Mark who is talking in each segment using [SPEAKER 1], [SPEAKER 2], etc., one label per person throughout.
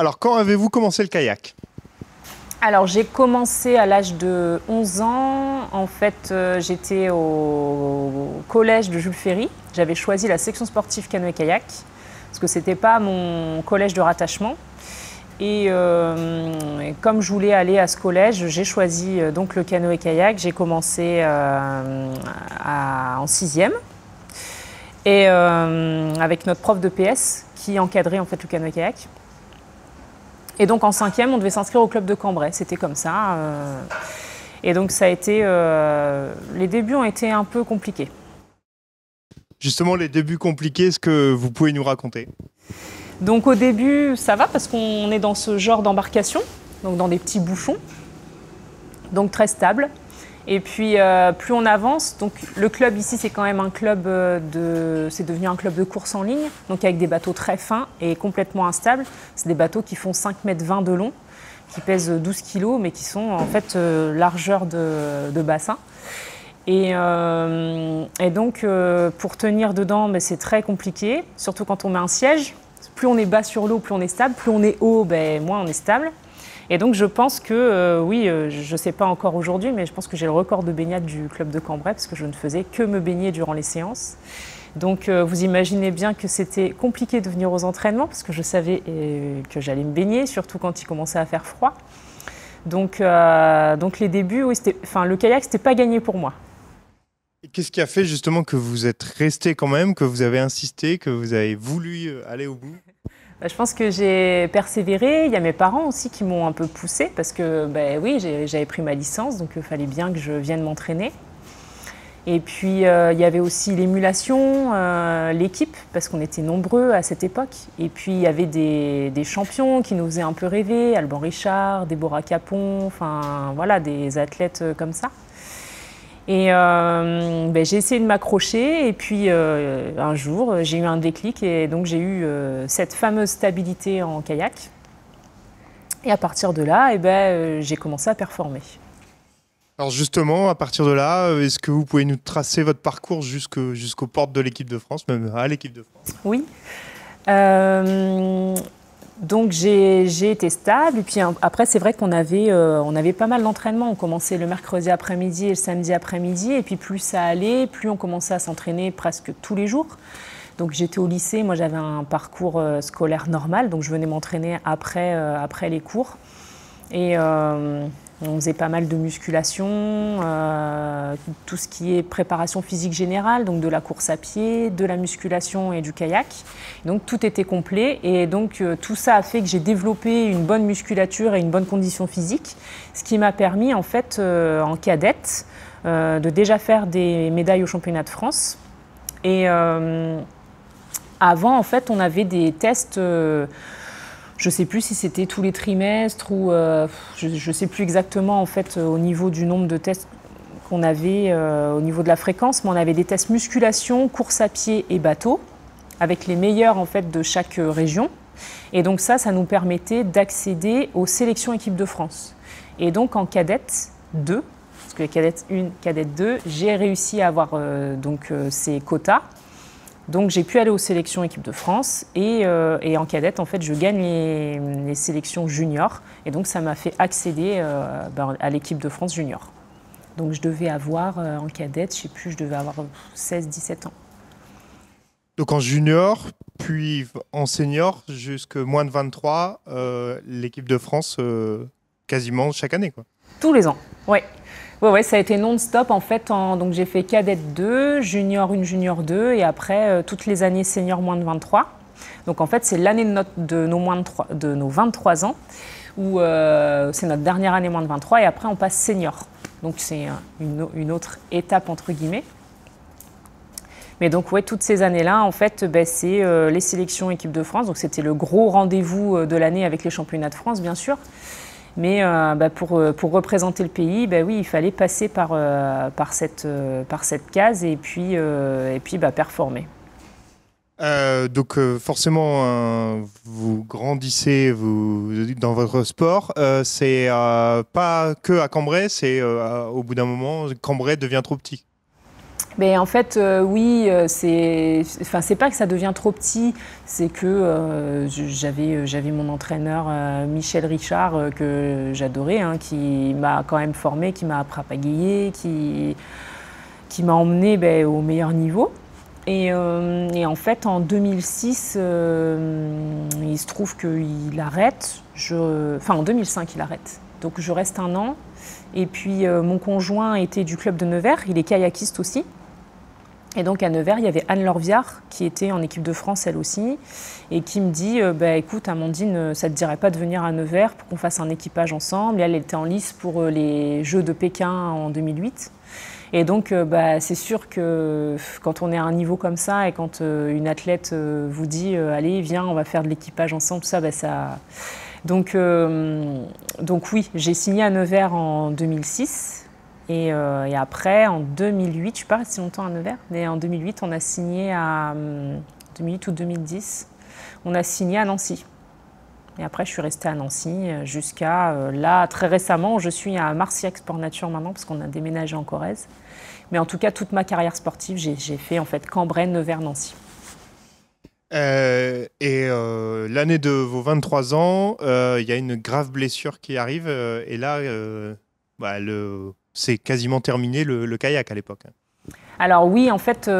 [SPEAKER 1] Alors, quand avez-vous commencé le kayak?
[SPEAKER 2] Alors, j'ai commencé à l'âge de 11 ans. En fait, j'étais au collège de Jules Ferry. J'avais choisi la section sportive canoë-kayak parce que ce n'était pas mon collège de rattachement. Et comme je voulais aller à ce collège, j'ai choisi donc le canoë-kayak. J'ai commencé en 6e et avec notre prof de PS qui encadrait en fait le canoë-kayak. Et donc en 5e, on devait s'inscrire au club de Cambrai. C'était comme ça. Et donc ça a été, les débuts ont été un peu compliqués.
[SPEAKER 1] Justement, les débuts compliqués, est-ce que vous pouvez nous raconter?
[SPEAKER 2] Donc au début, ça va parce qu'on est dans ce genre d'embarcation, donc dans des petits bouchons, donc très stable. Et puis plus on avance, donc le club ici c'est quand même un club c'est devenu un club de course en ligne, donc avec des bateaux très fins et complètement instables. C'est des bateaux qui font 5,20 m de long, qui pèsent 12 kg, mais qui sont en fait largeur de bassin. Et donc pour tenir dedans, c'est très compliqué, surtout quand on met un siège. Plus on est bas sur l'eau, plus on est stable. Plus on est haut, moins on est stable. Et donc je pense que, je ne sais pas encore aujourd'hui, mais je pense que j'ai le record de baignade du club de Cambrai parce que je ne faisais que me baigner durant les séances. Donc vous imaginez bien que c'était compliqué de venir aux entraînements parce que je savais que j'allais me baigner, surtout quand il commençait à faire froid. Donc les débuts, le kayak, c'était pas gagné pour moi.
[SPEAKER 1] Et qu'est-ce qui a fait justement que vous êtes resté quand même, que vous avez insisté, que vous avez voulu aller au bout?
[SPEAKER 2] Je pense que j'ai persévéré. Il y a mes parents aussi qui m'ont un peu poussée parce que oui, j'avais pris ma licence, donc il fallait bien que je vienne m'entraîner. Et puis il y avait aussi l'émulation, l'équipe, parce qu'on était nombreux à cette époque. Et puis il y avait des champions qui nous faisaient un peu rêver, Alban Richard, Déborah Capon, enfin voilà, des athlètes comme ça. Et j'ai essayé de m'accrocher et puis un jour j'ai eu un déclic et donc j'ai eu cette fameuse stabilité en kayak. Et à partir de là, j'ai commencé à performer.
[SPEAKER 1] Alors justement, à partir de là, est-ce que vous pouvez nous tracer votre parcours jusqu'aux portes de l'équipe de France, même à l'équipe de France?
[SPEAKER 2] Oui. Donc j'ai été stable et puis après c'est vrai qu'on avait pas mal d'entraînements. On commençait le mercredi après-midi et le samedi après-midi et puis plus ça allait, plus on commençait à s'entraîner presque tous les jours. Donc j'étais au lycée, moi j'avais un parcours scolaire normal, donc je venais m'entraîner après les cours. Et on faisait pas mal de musculation, tout ce qui est préparation physique générale, donc de la course à pied, de la musculation et du kayak. Donc tout était complet et donc tout ça a fait que j'ai développé une bonne musculature et une bonne condition physique, ce qui m'a permis en fait en cadette de déjà faire des médailles au championnat de France. Et avant en fait on avait des tests. Je ne sais plus si c'était tous les trimestres ou je ne sais plus exactement en fait au niveau du nombre de tests qu'on avait au niveau de la fréquence, mais on avait des tests musculation, course à pied et bateau avec les meilleurs en fait de chaque région. Et donc ça nous permettait d'accéder aux sélections équipe de France. Et donc en cadette 2, parce que cadette 1, cadette 2, j'ai réussi à avoir ces quotas. Donc j'ai pu aller aux sélections équipe de France et en cadette en fait je gagne les sélections juniors et donc ça m'a fait accéder à l'équipe de France junior. Donc je devais avoir en cadette, je sais plus, je devais avoir 16-17 ans.
[SPEAKER 1] Donc en junior, puis en senior, jusqu'à moins de 23, l'équipe de France quasiment chaque année, quoi.
[SPEAKER 2] Tous les ans, oui. Ouais, ça a été non-stop en fait. Donc j'ai fait cadette 2, junior 1, junior 2 et après toutes les années senior moins de 23. Donc en fait c'est l'année de nos 23 ans où c'est notre dernière année moins de 23 et après on passe senior. Donc c'est une autre étape entre guillemets. Mais donc ouais, toutes ces années-là en fait c'est les sélections équipe de France. Donc c'était le gros rendez-vous de l'année avec les championnats de France bien sûr. Mais pour représenter le pays, oui, il fallait passer par cette case et puis performer.
[SPEAKER 1] Donc forcément, vous grandissez dans votre sport. C'est pas que à Cambrai, c'est au bout d'un moment, Cambrai devient trop petit.
[SPEAKER 2] Mais en fait, oui, c'est pas que ça devient trop petit, c'est que j'avais mon entraîneur Michel Richard que j'adorais, hein, qui m'a quand même formé, qui m'a appris à pagayer, qui m'a emmené au meilleur niveau. Et en fait, en 2006, il se trouve qu'il arrête. Enfin, en 2005, il arrête. Donc, je reste un an. Et puis, mon conjoint était du club de Nevers. Il est kayakiste aussi. Et donc, à Nevers, il y avait Anne Lorviard, qui était en équipe de France, elle aussi, et qui me dit écoute, Amandine, ça ne te dirait pas de venir à Nevers pour qu'on fasse un équipage ensemble. Et elle était en lice pour les Jeux de Pékin en 2008. Et donc, c'est sûr que quand on est à un niveau comme ça et quand une athlète vous dit allez, viens, on va faire de l'équipage ensemble, tout ça, ça. Donc oui, j'ai signé à Nevers en 2006. Et après, en 2008, je ne suis pas restée longtemps à Nevers, mais en 2008, on a signé à 2008 ou 2010, on a signé à Nancy. Et après, je suis restée à Nancy jusqu'à là, très récemment, je suis à Marciac Sport Nature maintenant, parce qu'on a déménagé en Corrèze. Mais en tout cas, toute ma carrière sportive, j'ai fait en fait Cambrai, Nevers, Nancy.
[SPEAKER 1] L'année de vos 23 ans, il y a une grave blessure qui arrive. Et là, c'est quasiment terminé le kayak à l'époque.
[SPEAKER 2] Alors oui, en fait,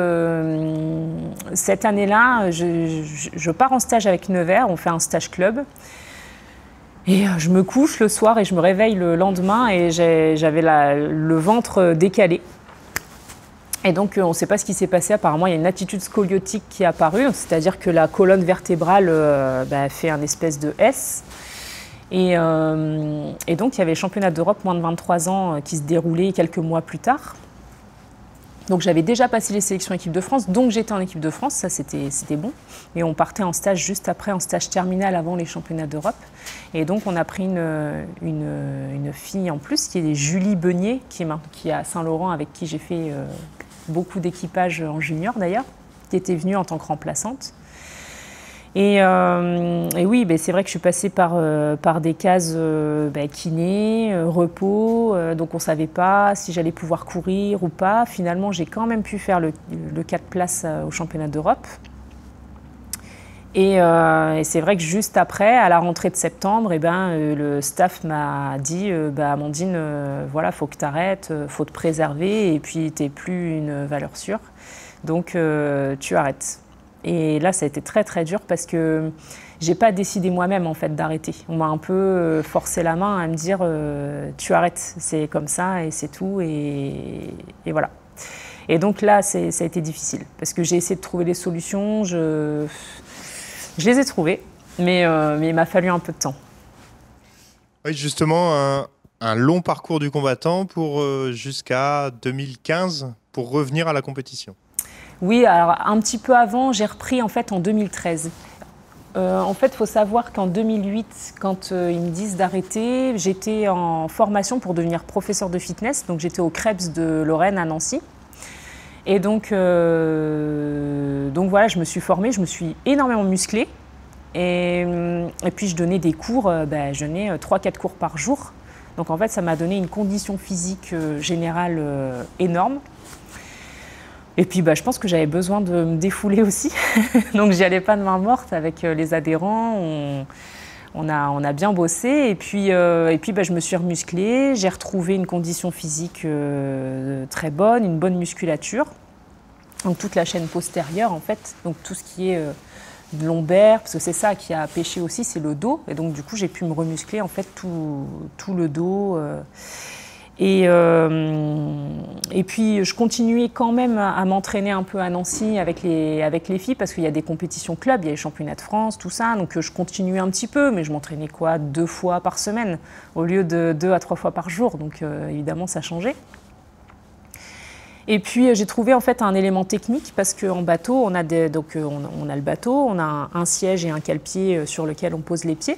[SPEAKER 2] cette année-là, je pars en stage avec Nevers, on fait un stage club. Et je me couche le soir et je me réveille le lendemain et j'avais le ventre décalé. Et donc, on ne sait pas ce qui s'est passé. Apparemment, il y a une attitude scoliotique qui est apparue, c'est-à-dire que la colonne vertébrale fait un espèce de S. Et donc, il y avait le championnat d'Europe moins de 23 ans qui se déroulait quelques mois plus tard. Donc, j'avais déjà passé les sélections équipe de France, donc j'étais en équipe de France, ça c'était bon. Mais on partait en stage juste après, en stage terminal avant les championnats d'Europe. Et donc, on a pris une fille en plus, qui est Julie Beunier, qui est à Saint-Laurent, avec qui j'ai fait beaucoup d'équipage en junior d'ailleurs, qui était venue en tant que remplaçante. Et oui, c'est vrai que je suis passée par des cases kiné, repos, donc on ne savait pas si j'allais pouvoir courir ou pas. Finalement, j'ai quand même pu faire le 4 places au championnat d'Europe. Et c'est vrai que juste après, à la rentrée de septembre, le staff m'a dit Amandine, voilà, faut que tu arrêtes, faut te préserver, et puis tu n'es plus une valeur sûre. Donc tu arrêtes. Et là, ça a été très très dur parce que j'ai pas décidé moi-même en fait d'arrêter. On m'a un peu forcé la main à me dire tu arrêtes, c'est comme ça et c'est tout et voilà. Et donc là, ça a été difficile parce que j'ai essayé de trouver des solutions, je les ai trouvées, mais il m'a fallu un peu de temps.
[SPEAKER 1] Oui, justement, un long parcours du combattant pour jusqu'à 2015 pour revenir à la compétition.
[SPEAKER 2] Oui, alors un petit peu avant, j'ai repris en fait en 2013. En fait, il faut savoir qu'en 2008, quand ils me disent d'arrêter, j'étais en formation pour devenir professeur de fitness. Donc j'étais au Krebs de Lorraine à Nancy. Et donc voilà, je me suis formée, je me suis énormément musclée. Et puis je donnais des cours, je donnais 3-4 cours par jour. Donc en fait, ça m'a donné une condition physique générale énorme. Et puis je pense que j'avais besoin de me défouler aussi, donc j'y allais pas de main morte avec les adhérents, on a bien bossé et puis je me suis remusclée, j'ai retrouvé une condition physique très bonne, une bonne musculature, donc toute la chaîne postérieure en fait, donc tout ce qui est lombaire, parce que c'est ça qui a pêché aussi, c'est le dos, et donc du coup j'ai pu me remuscler en fait tout le dos. Et puis, je continuais quand même à m'entraîner un peu à Nancy avec les filles parce qu'il y a des compétitions club, il y a les championnats de France, tout ça. Donc, je continuais un petit peu, mais je m'entraînais 2 fois par semaine au lieu de 2 à 3 fois par jour. Donc, évidemment, ça changeait. Et puis, j'ai trouvé en fait un élément technique parce qu'en bateau, on a le bateau, on a un siège et un cale-pied sur lequel on pose les pieds.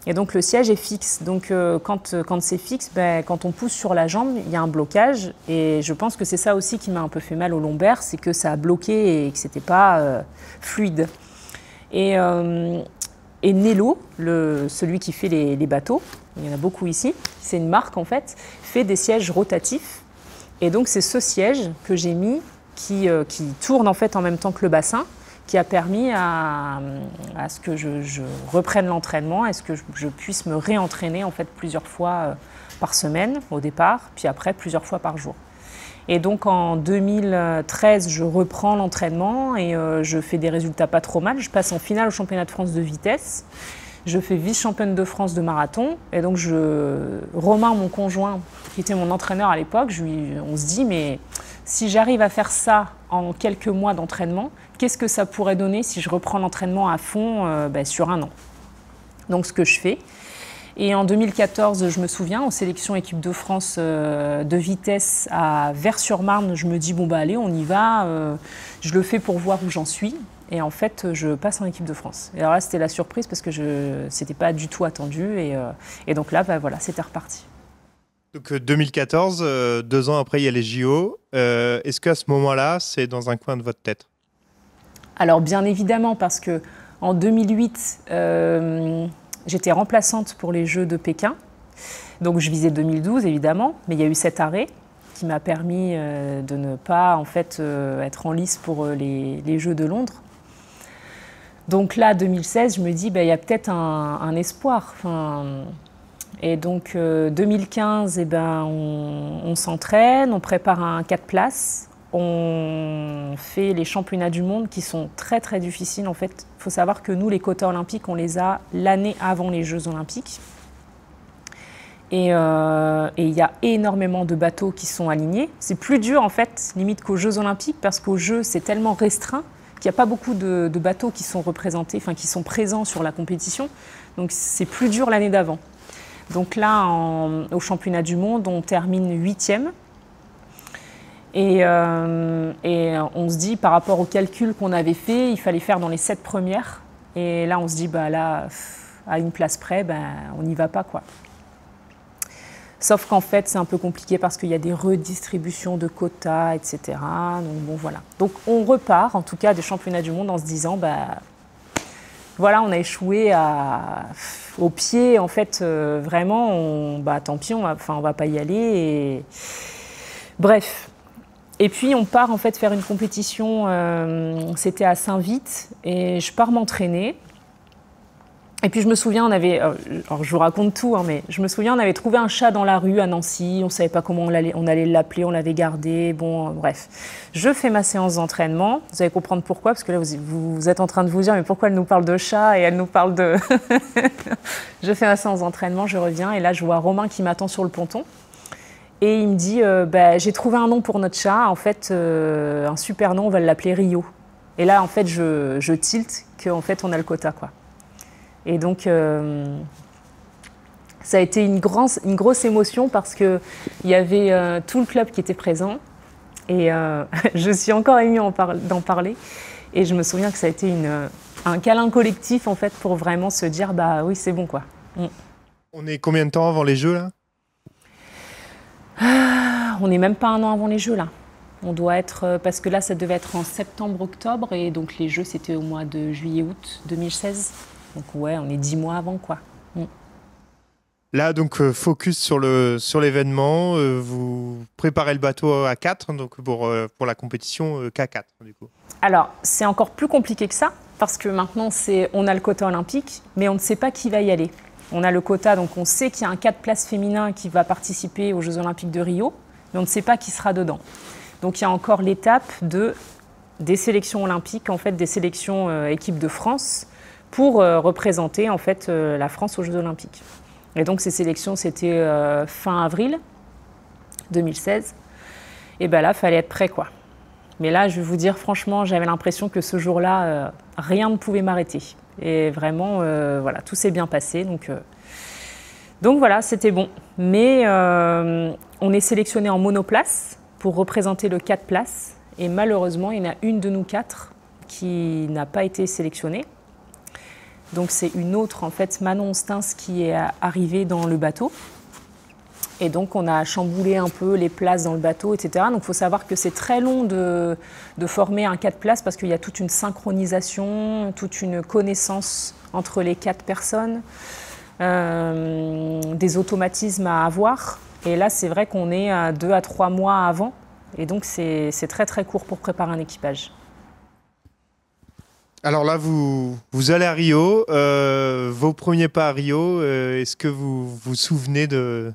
[SPEAKER 2] Et donc le siège est fixe, donc quand c'est fixe, quand on pousse sur la jambe, il y a un blocage et je pense que c'est ça aussi qui m'a un peu fait mal au lombaire, c'est que ça a bloqué et que c'était pas fluide. Et Nello, celui qui fait les bateaux, il y en a beaucoup ici, c'est une marque en fait, fait des sièges rotatifs et donc c'est ce siège que j'ai mis qui tourne en fait en même temps que le bassin, qui a permis à ce que je reprenne l'entraînement, à ce que je puisse me réentraîner en fait plusieurs fois par semaine au départ, puis après plusieurs fois par jour. Et donc en 2013, je reprends l'entraînement et je fais des résultats pas trop mal. Je passe en finale au championnat de France de vitesse. Je fais vice-championne de France de marathon. Et donc Romain, mon conjoint, qui était mon entraîneur à l'époque, on se dit, mais si j'arrive à faire ça en quelques mois d'entraînement, qu'est-ce que ça pourrait donner si je reprends l'entraînement à fond sur un an? Donc ce que je fais. Et en 2014, je me souviens, en sélection équipe de France de vitesse à Vers-sur-Marne, je me dis, bon bah allez, on y va, je le fais pour voir où j'en suis. Et en fait, je passe en équipe de France. Et alors là, c'était la surprise parce que c'était pas du tout attendu. Et donc là, voilà, c'était reparti.
[SPEAKER 1] Donc 2014, 2 ans après, il y a les JO. Est-ce qu'à ce moment-là, c'est dans un coin de votre tête?
[SPEAKER 2] Alors bien évidemment, parce qu'en 2008, j'étais remplaçante pour les Jeux de Pékin. Donc je visais 2012 évidemment, mais il y a eu cet arrêt qui m'a permis de ne pas en fait, être en lice pour les Jeux de Londres. Donc là, 2016, je me dis, il y a peut-être un espoir. Et donc 2015, on s'entraîne, on prépare un 4 places. On fait les championnats du monde qui sont très très difficiles en fait. Il faut savoir que nous, les quotas olympiques, on les a l'année avant les Jeux olympiques. Et il y a énormément de bateaux qui sont alignés. C'est plus dur en fait, limite qu'aux Jeux olympiques, parce qu'aux Jeux, c'est tellement restreint qu'il n'y a pas beaucoup de bateaux qui sont représentés, enfin qui sont présents sur la compétition. Donc c'est plus dur l'année d'avant. Donc là, au championnat du monde, on termine 8e. Et on se dit, par rapport au calcul qu'on avait fait, il fallait faire dans les 7 premières. Et là, on se dit, là, à une place près, on n'y va pas, quoi. Sauf qu'en fait, c'est un peu compliqué parce qu'il y a des redistributions de quotas, etc. Donc bon, voilà. Donc on repart, en tout cas, des championnats du monde en se disant, voilà, on a échoué au pied, en fait, vraiment, tant pis, on va pas y aller. Et... Bref. Et puis on part en fait faire une compétition, c'était à Saint-Vite, et je pars m'entraîner. Et puis je me souviens, alors je vous raconte tout, mais je me souviens, on avait trouvé un chat dans la rue à Nancy, on ne savait pas comment on allait l'appeler, on l'avait gardé, bref. Je fais ma séance d'entraînement, vous allez comprendre pourquoi, parce que là vous êtes en train de vous dire, mais pourquoi elle nous parle de chat et elle nous parle de... Je fais ma séance d'entraînement, je reviens, et là je vois Romain qui m'attend sur le ponton. Et il me dit, j'ai trouvé un nom pour notre chat, en fait, un super nom, on va l'appeler Rio. Et là, en fait, je tilte qu'en fait, on a le quota, quoi. Et donc, ça a été une grosse émotion parce qu'il y avait tout le club qui était présent. Et je suis encore émue d'en parler. Et je me souviens que ça a été un câlin collectif, en fait, pour vraiment se dire, oui, c'est bon, quoi.
[SPEAKER 1] On est combien de temps avant les Jeux, là ?
[SPEAKER 2] On n'est même pas un an avant les Jeux, là. On doit être... Parce que là, ça devait être en septembre-octobre. Et donc, les Jeux, c'était au mois de juillet-août 2016. Donc, ouais, on est 10 mois avant, quoi.
[SPEAKER 1] Là, donc, focus sur l'événement. Vous préparez le bateau à 4, donc pour la compétition K4, du coup.
[SPEAKER 2] Alors, c'est encore plus compliqué que ça. Parce que maintenant, on a le quota olympique, mais on ne sait pas qui va y aller. On a le quota, donc on sait qu'il y a un 4 places féminin qui va participer aux Jeux Olympiques de Rio, mais on ne sait pas qui sera dedans. Donc il y a encore l'étape des sélections olympiques, en fait, des sélections équipe de France, pour représenter en fait la France aux Jeux Olympiques. Et donc ces sélections, c'était fin avril 2016. Et là, il fallait être prêt, quoi. Mais là, je vais vous dire, franchement, j'avais l'impression que ce jour-là, rien ne pouvait m'arrêter. Et vraiment, voilà, tout s'est bien passé. Donc voilà, c'était bon. Mais on est sélectionné en monoplace pour représenter le 4 places. Et malheureusement, il y en a une de nous 4 qui n'a pas été sélectionnée. Donc c'est une autre, en fait, Manon Stins, qui est arrivée dans le bateau. Et donc on a chamboulé un peu les places dans le bateau, etc. Donc il faut savoir que c'est très long de former un 4 places parce qu'il y a toute une synchronisation, toute une connaissance entre les 4 personnes, des automatismes à avoir. Et là, c'est vrai qu'on est à 2 à 3 mois avant Et donc, c'est très, très court pour préparer un équipage.
[SPEAKER 1] Alors là, vous allez à Rio. Vos premiers pas à Rio, est-ce que vous vous souvenez de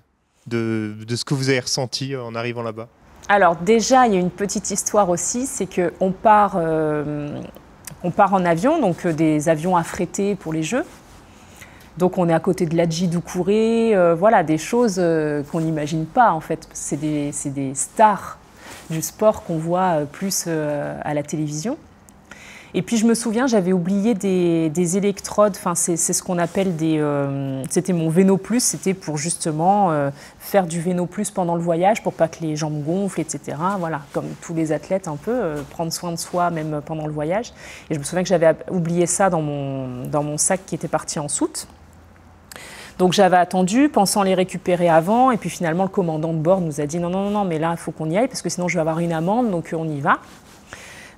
[SPEAKER 1] ce que vous avez ressenti en arrivant là-bas?
[SPEAKER 2] Alors déjà, il y a une petite histoire aussi, c'est qu'on part en avion, donc des avions affrétés pour les Jeux. Donc on est à côté de l'Adji Doucouré, voilà, des choses qu'on n'imagine pas en fait. C'est des stars du sport qu'on voit plus à la télévision. Et puis je me souviens, j'avais oublié des électrodes, enfin c'est ce qu'on appelle c'était mon Véno Plus, c'était pour justement faire du Véno Plus pendant le voyage pour pas que les jambes gonflent, etc. Voilà, comme tous les athlètes un peu, prendre soin de soi même pendant le voyage. Et je me souviens que j'avais oublié ça dans mon sac qui était parti en soute. Donc j'avais attendu, pensant les récupérer avant, et puis finalement le commandant de bord nous a dit non, mais là il faut qu'on y aille parce que sinon je vais avoir une amende, donc on y va.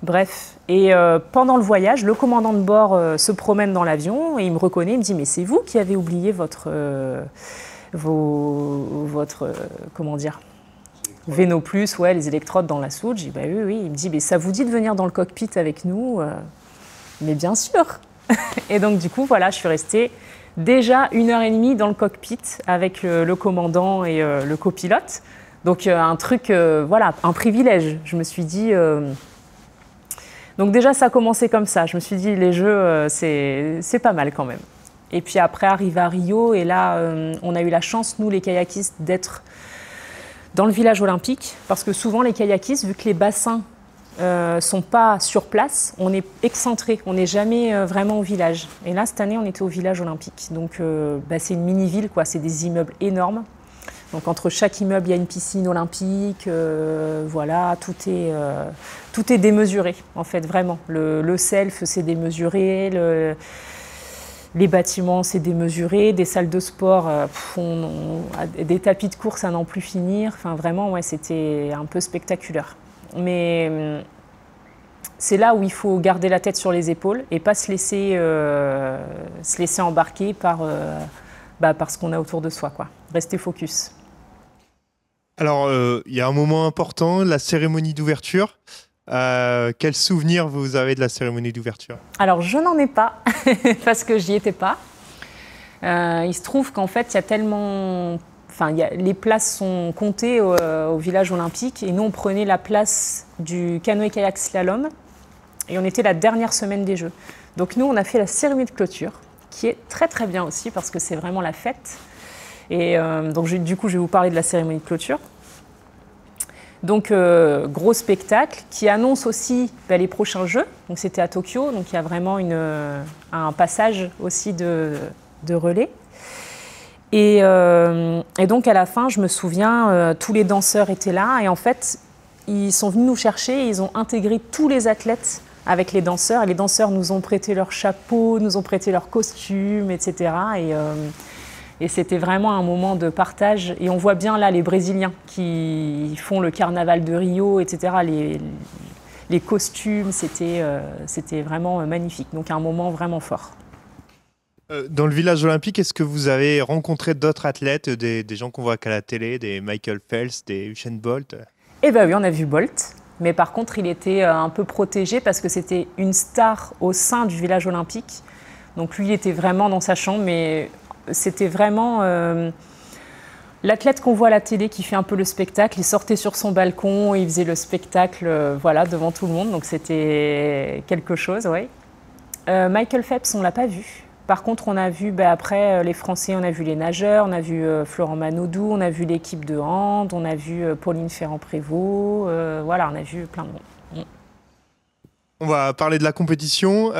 [SPEAKER 2] Bref, et pendant le voyage, le commandant de bord se promène dans l'avion et il me reconnaît, il me dit mais c'est vous qui avez oublié votre comment dire, Véno Plus, ouais, les électrodes dans la soute. J'ai dit bah oui, il me dit mais ça vous dit de venir dans le cockpit avec nous? Mais bien sûr. Et donc du coup voilà, je suis restée déjà 1h30 dans le cockpit avec le commandant et le copilote. Donc un truc, voilà, un privilège. Je me suis dit. Donc déjà, ça a commencé comme ça. Je me suis dit, les Jeux, c'est pas mal quand même. Et puis après, arrivé à Rio, et là, on a eu la chance, nous, les kayakistes, d'être dans le village olympique. Parce que souvent, les kayakistes, vu que les bassins sont pas sur place, on est excentré. On n'est jamais vraiment au village. Et là, cette année, on était au village olympique. Donc, c'est une mini-ville, quoi. C'est des immeubles énormes. Donc entre chaque immeuble, il y a une piscine olympique, voilà, tout est démesuré, en fait, vraiment. Le self, c'est démesuré, les bâtiments, c'est démesuré, des salles de sport, des tapis de course à n'en plus finir. Enfin, vraiment, ouais, c'était un peu spectaculaire. Mais c'est là où il faut garder la tête sur les épaules et pas se laisser embarquer par ce qu'on a autour de soi, quoi. Rester focus.
[SPEAKER 1] Alors, il y a un moment important, la cérémonie d'ouverture. Quel souvenir vous avez de la cérémonie d'ouverture?
[SPEAKER 2] Alors, je n'en ai pas, parce que j'y étais pas. Il se trouve qu'en fait, il y a tellement... Enfin, les places sont comptées au village olympique, et nous, on prenait la place du canoë-kayak slalom, et on était la dernière semaine des Jeux. Donc nous, on a fait la cérémonie de clôture, qui est très très bien aussi, parce que c'est vraiment la fête. Et donc du coup, je vais vous parler de la cérémonie de clôture. Donc, gros spectacle qui annonce aussi les prochains Jeux. Donc, c'était à Tokyo, donc il y a vraiment un passage aussi de relais. Et donc, à la fin, je me souviens, tous les danseurs étaient là. Et en fait, ils sont venus nous chercher et ils ont intégré tous les athlètes avec les danseurs. Et les danseurs nous ont prêté leurs chapeaux, nous ont prêté leurs costumes, etc. Et c'était vraiment un moment de partage. Et on voit bien là les Brésiliens qui font le carnaval de Rio, etc. Les costumes, c'était vraiment magnifique. Donc un moment vraiment fort.
[SPEAKER 1] Dans le village olympique, est-ce que vous avez rencontré d'autres athlètes, des gens qu'on voit qu'à la télé, des Michael Phelps, des Usain Bolt?
[SPEAKER 2] Eh bien oui, on a vu Bolt. Mais par contre, il était un peu protégé parce que c'était une star au sein du village olympique. Donc lui, il était vraiment dans sa chambre, mais... C'était vraiment l'athlète qu'on voit à la télé qui fait un peu le spectacle. Il sortait sur son balcon, il faisait le spectacle voilà, devant tout le monde. Donc c'était quelque chose, oui. Michael Phelps, on ne l'a pas vu. Par contre, on a vu après les Français, on a vu les nageurs, on a vu Florent Manodou, on a vu l'équipe de hand, on a vu Pauline Ferrand-Prévot. Voilà, on a vu plein de monde.
[SPEAKER 1] On va parler de la compétition.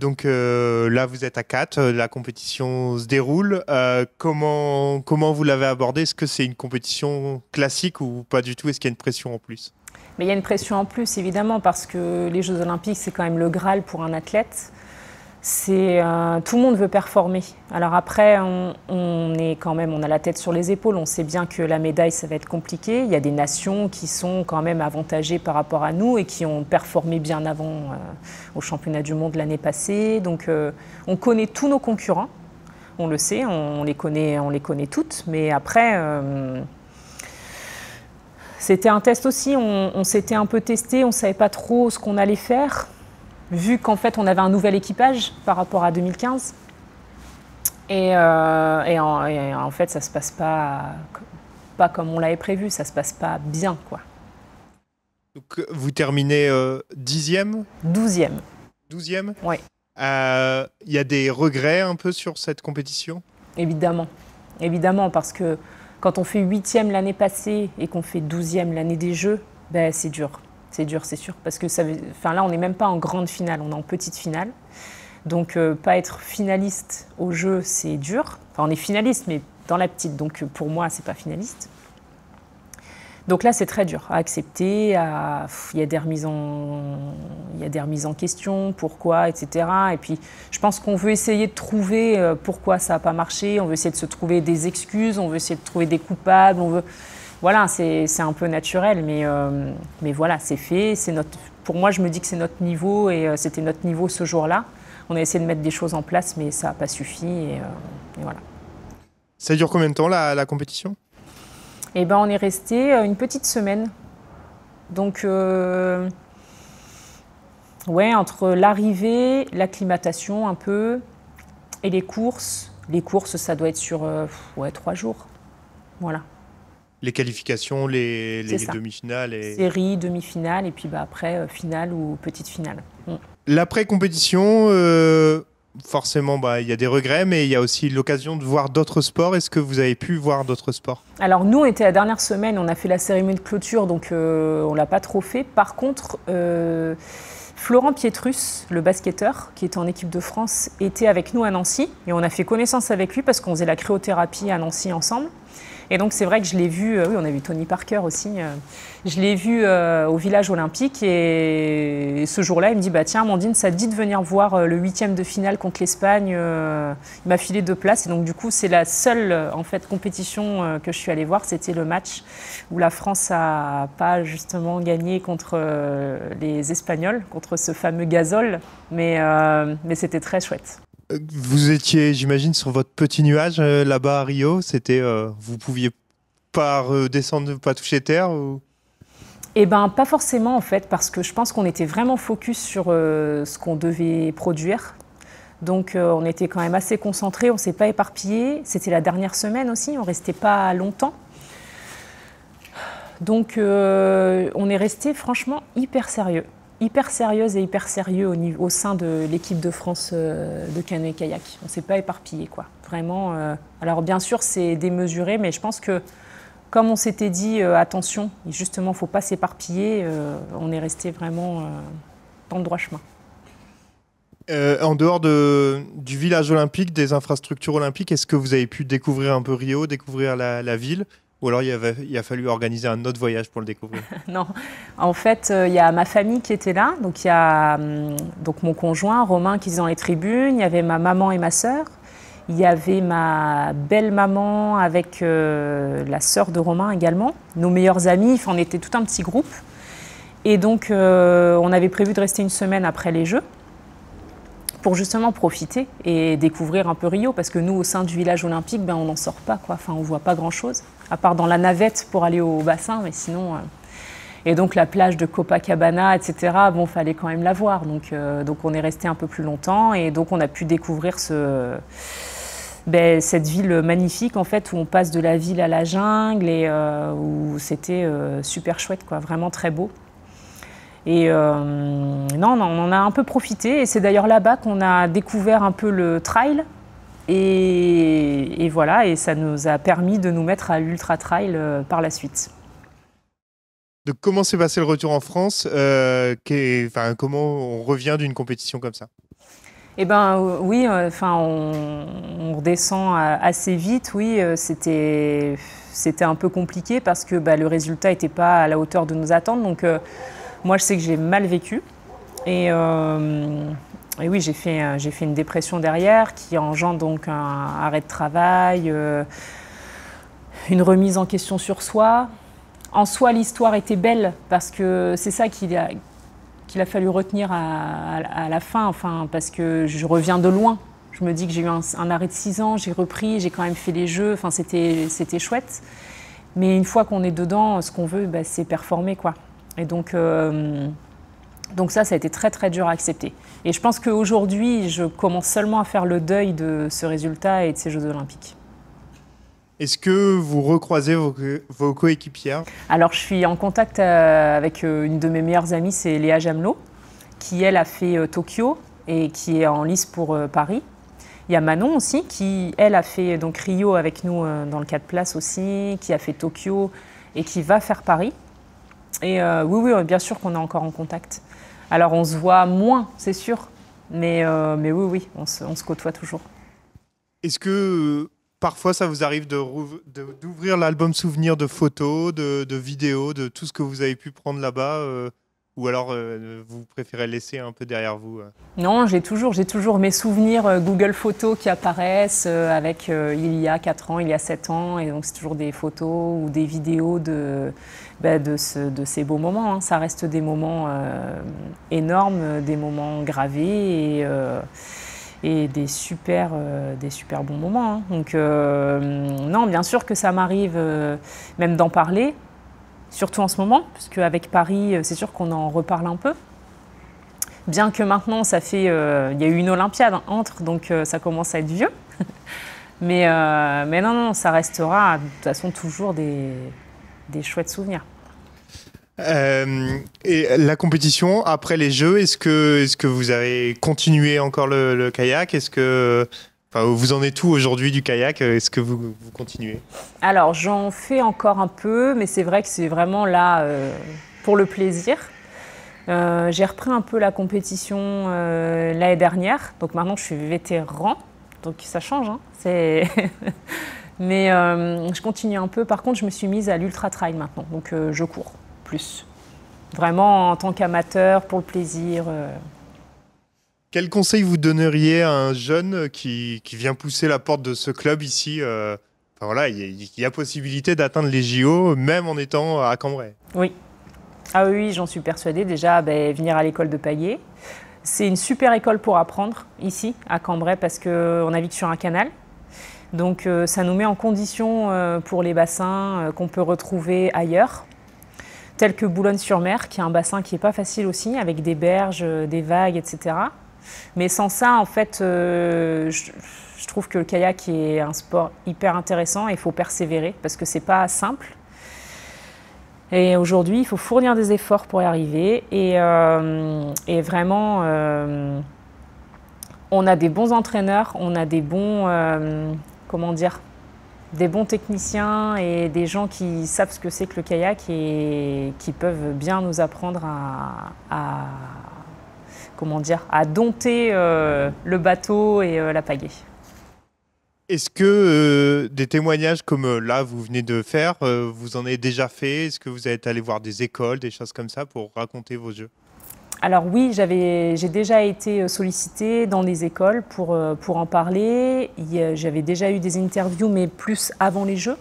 [SPEAKER 1] Donc là, vous êtes à 4. La compétition se déroule. Comment vous l'avez abordée? Est-ce que c'est une compétition classique ou pas du tout? Est-ce qu'il y a une pression en plus?
[SPEAKER 2] Mais il y a une pression en plus, évidemment, parce que les Jeux Olympiques, c'est quand même le Graal pour un athlète. Tout le monde veut performer. Alors après, on a la tête sur les épaules. On sait bien que la médaille, ça va être compliqué. Il y a des nations qui sont quand même avantagées par rapport à nous et qui ont performé bien avant au championnat du monde l'année passée. Donc, on connaît tous nos concurrents. On le sait, on les connaît toutes. Mais après, C'était un test aussi, on s'était un peu testé, on ne savait pas trop ce qu'on allait faire, vu qu'en fait on avait un nouvel équipage par rapport à 2015. Et en fait ça ne se passe pas comme on l'avait prévu, ça ne se passe pas bien, quoi.
[SPEAKER 1] Donc, vous terminez 10e?
[SPEAKER 2] 12e.
[SPEAKER 1] 12e?
[SPEAKER 2] Oui.
[SPEAKER 1] Il y a des regrets un peu sur cette compétition?
[SPEAKER 2] Évidemment. Évidemment, parce que quand on fait 8e l'année passée et qu'on fait 12e l'année des Jeux, ben, c'est dur. C'est dur, c'est sûr. Parce que là, on n'est même pas en grande finale, on est en petite finale. Donc, pas être finaliste au jeu, c'est dur. Enfin, on est finaliste, mais dans la petite. Donc, pour moi, c'est pas finaliste. Donc là, c'est très dur à accepter. Il y a des remises en question, pourquoi, etc. Et puis, je pense qu'on veut essayer de trouver pourquoi ça n'a pas marché. On veut essayer de se trouver des excuses. On veut essayer de trouver des coupables. Voilà, c'est un peu naturel, mais voilà, c'est fait. Pour moi, je me dis que c'est notre niveau et c'était notre niveau ce jour-là. On a essayé de mettre des choses en place, mais ça n'a pas suffi. Et voilà.
[SPEAKER 1] Ça dure combien de temps la compétition?
[SPEAKER 2] Eh ben, on est resté une petite semaine. Donc, ouais, entre l'arrivée, l'acclimatation un peu, et les courses. Les courses, ça doit être sur 3 jours. Voilà.
[SPEAKER 1] Les qualifications, les demi-finales et...
[SPEAKER 2] Série, demi-finale, et puis après, finale ou petite finale.
[SPEAKER 1] L'après-compétition, forcément, il y a des regrets, mais il y a aussi l'occasion de voir d'autres sports. Est-ce que vous avez pu voir d'autres sports?
[SPEAKER 2] Alors nous, on était la dernière semaine, on a fait la cérémonie de clôture, donc on ne l'a pas trop fait. Par contre, Florent Pietrus, le basketteur, qui était en équipe de France, était avec nous à Nancy. Et on a fait connaissance avec lui parce qu'on faisait la cryothérapie à Nancy ensemble. Et donc c'est vrai que je l'ai vu, oui, on a vu Tony Parker aussi, je l'ai vu au village olympique et ce jour-là il me dit tiens Amandine, ça te dit de venir voir le 8e de finale contre l'Espagne, il m'a filé 2 places et donc du coup c'est la seule en fait compétition que je suis allée voir, c'était le match où la France a pas justement gagné contre les Espagnols, contre ce fameux Gasol, mais c'était très chouette.
[SPEAKER 1] Vous étiez, j'imagine, sur votre petit nuage là-bas à Rio. C'était, vous pouviez pas redescendre, pas toucher terre ou...
[SPEAKER 2] Eh ben, pas forcément en fait, parce que je pense qu'on était vraiment focus sur ce qu'on devait produire. Donc, on était quand même assez concentrés, on s'est pas éparpillé. C'était la dernière semaine aussi, on restait pas longtemps. Donc, on est resté franchement hyper sérieux. Hyper sérieuse et hyper sérieux au sein de l'équipe de France de canoë-kayak. On ne s'est pas éparpillé, quoi. Vraiment. Alors bien sûr, c'est démesuré, mais je pense que comme on s'était dit, attention, justement, il ne faut pas s'éparpiller, on est resté vraiment dans le droit chemin.
[SPEAKER 1] En dehors du village olympique, des infrastructures olympiques, est-ce que vous avez pu découvrir un peu Rio, découvrir la ville? Ou alors il a fallu organiser un autre voyage pour le découvrir?
[SPEAKER 2] Non, en fait, il y a ma famille qui était là. Donc il y a mon conjoint, Romain, qui est dans les tribunes. Il y avait ma maman et ma sœur. Il y avait ma belle-maman avec la sœur de Romain également. Nos meilleurs amis, enfin, on était tout un petit groupe. Et donc, on avait prévu de rester une semaine après les Jeux pour justement profiter et découvrir un peu Rio, parce que nous, au sein du village olympique, on n'en sort pas, quoi. Enfin, on ne voit pas grand-chose, à part dans la navette pour aller au bassin, mais sinon... Et donc la plage de Copacabana, etc., fallait quand même la voir. Donc on est resté un peu plus longtemps et donc on a pu découvrir cette ville magnifique, en fait, où on passe de la ville à la jungle et où c'était super chouette, quoi, vraiment très beau. Et non, on en a un peu profité et c'est d'ailleurs là-bas qu'on a découvert un peu le trail et voilà, et ça nous a permis de nous mettre à l'ultra trail par la suite.
[SPEAKER 1] Donc comment s'est passé le retour en France? Comment on revient d'une compétition comme ça?
[SPEAKER 2] Eh ben oui, on redescend assez vite, oui, c'était un peu compliqué parce que le résultat n'était pas à la hauteur de nos attentes, donc moi, je sais que j'ai mal vécu et oui, j'ai fait une dépression derrière qui engendre donc un arrêt de travail, une remise en question sur soi. En soi, l'histoire était belle parce que c'est ça qu'il a fallu retenir à la fin, parce que je reviens de loin. Je me dis que j'ai eu un arrêt de 6 ans, j'ai repris, j'ai quand même fait les Jeux, c'était chouette. Mais une fois qu'on est dedans, ce qu'on veut, bah, c'est performer, quoi. Et donc ça a été très très dur à accepter. Et je pense qu'aujourd'hui, je commence seulement à faire le deuil de ce résultat et de ces Jeux Olympiques.
[SPEAKER 1] Est-ce que vous recroisez vos coéquipières?
[SPEAKER 2] Alors je suis en contact avec une de mes meilleures amies, c'est Léa Jamelot, qui elle a fait Tokyo et qui est en lice pour Paris. Il y a Manon aussi, qui elle a fait donc Rio avec nous dans le 4 places aussi, qui a fait Tokyo et qui va faire Paris. Et oui, bien sûr qu'on est encore en contact. Alors on se voit moins, c'est sûr, mais oui, on se côtoie toujours.
[SPEAKER 1] Est-ce que parfois ça vous arrive d'ouvrir l'album souvenir de photos, de vidéos, de tout ce que vous avez pu prendre là-bas ou alors vous préférez laisser un peu derrière vous
[SPEAKER 2] Non, j'ai toujours mes souvenirs Google Photos qui apparaissent avec il y a 4 ans, il y a 7 ans. Et donc c'est toujours des photos ou des vidéos de ces beaux moments. Hein. Ça reste des moments énormes, des moments gravés et des super bons moments. Hein. Donc non, bien sûr que ça m'arrive même d'en parler. Surtout en ce moment, puisque avec Paris, c'est sûr qu'on en reparle un peu. Bien que maintenant, il y a eu une Olympiade entre, donc ça commence à être vieux. mais non, ça restera de toute façon toujours des chouettes souvenirs.
[SPEAKER 1] Et la compétition, après les Jeux, est-ce que vous avez continué encore le kayak? Vous en êtes où aujourd'hui du kayak? Est-ce que vous continuez?
[SPEAKER 2] Alors, j'en fais encore un peu, mais c'est vrai que c'est vraiment là pour le plaisir. J'ai repris un peu la compétition l'année dernière, donc maintenant je suis vétéran, donc ça change. Hein, mais je continue un peu. Par contre, je me suis mise à l'ultra trail maintenant, donc je cours plus. Vraiment en tant qu'amateur, pour le plaisir.
[SPEAKER 1] Quel conseil vous donneriez à un jeune qui vient pousser la porte de ce club ici voilà, il y a possibilité d'atteindre les JO, même en étant à Cambrai.
[SPEAKER 2] Oui. Ah oui, j'en suis persuadée. Déjà, venir à l'école de Payet. C'est une super école pour apprendre, ici, à Cambrai, parce qu'on navigue sur un canal. Donc, ça nous met en condition pour les bassins qu'on peut retrouver ailleurs, tels que Boulogne-sur-Mer, qui est un bassin qui n'est pas facile aussi, avec des berges, des vagues, etc. Mais sans ça, en fait, je trouve que le kayak est un sport hyper intéressant et il faut persévérer parce que c'est pas simple. Et aujourd'hui, il faut fournir des efforts pour y arriver. Et vraiment, on a des bons entraîneurs, on a des bons, des bons techniciens et des gens qui savent ce que c'est que le kayak et qui peuvent bien nous apprendre à dompter le bateau et la pagaie.
[SPEAKER 1] Est-ce que des témoignages comme là, vous venez de faire, vous en avez déjà fait? Est-ce que vous êtes allé voir des écoles, des choses comme ça pour raconter vos jeux?
[SPEAKER 2] Alors oui, j'ai déjà été sollicitée dans des écoles pour en parler. J'avais déjà eu des interviews, mais plus avant les Jeux.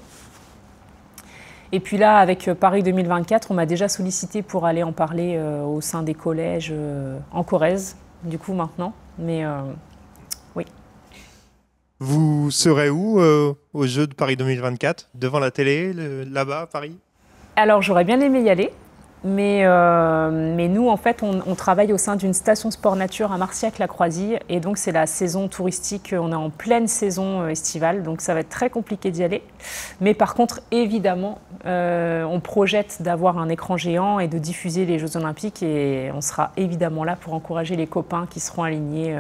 [SPEAKER 2] Et puis là, avec Paris 2024, on m'a déjà sollicité pour aller en parler au sein des collèges en Corrèze, du coup maintenant. Mais oui.
[SPEAKER 1] Vous serez où aux Jeux de Paris 2024? Devant la télé, là-bas, à Paris?
[SPEAKER 2] Alors j'aurais bien aimé y aller. Mais nous, en fait, on travaille au sein d'une station sport nature à Marciac-la-Croisille. Et donc, c'est la saison touristique. On est en pleine saison estivale. Donc, ça va être très compliqué d'y aller. Mais par contre, évidemment, on projette d'avoir un écran géant et de diffuser les Jeux Olympiques. Et on sera évidemment là pour encourager les copains qui seront alignés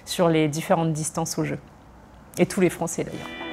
[SPEAKER 2] sur les différentes distances aux Jeux. Et tous les Français, d'ailleurs.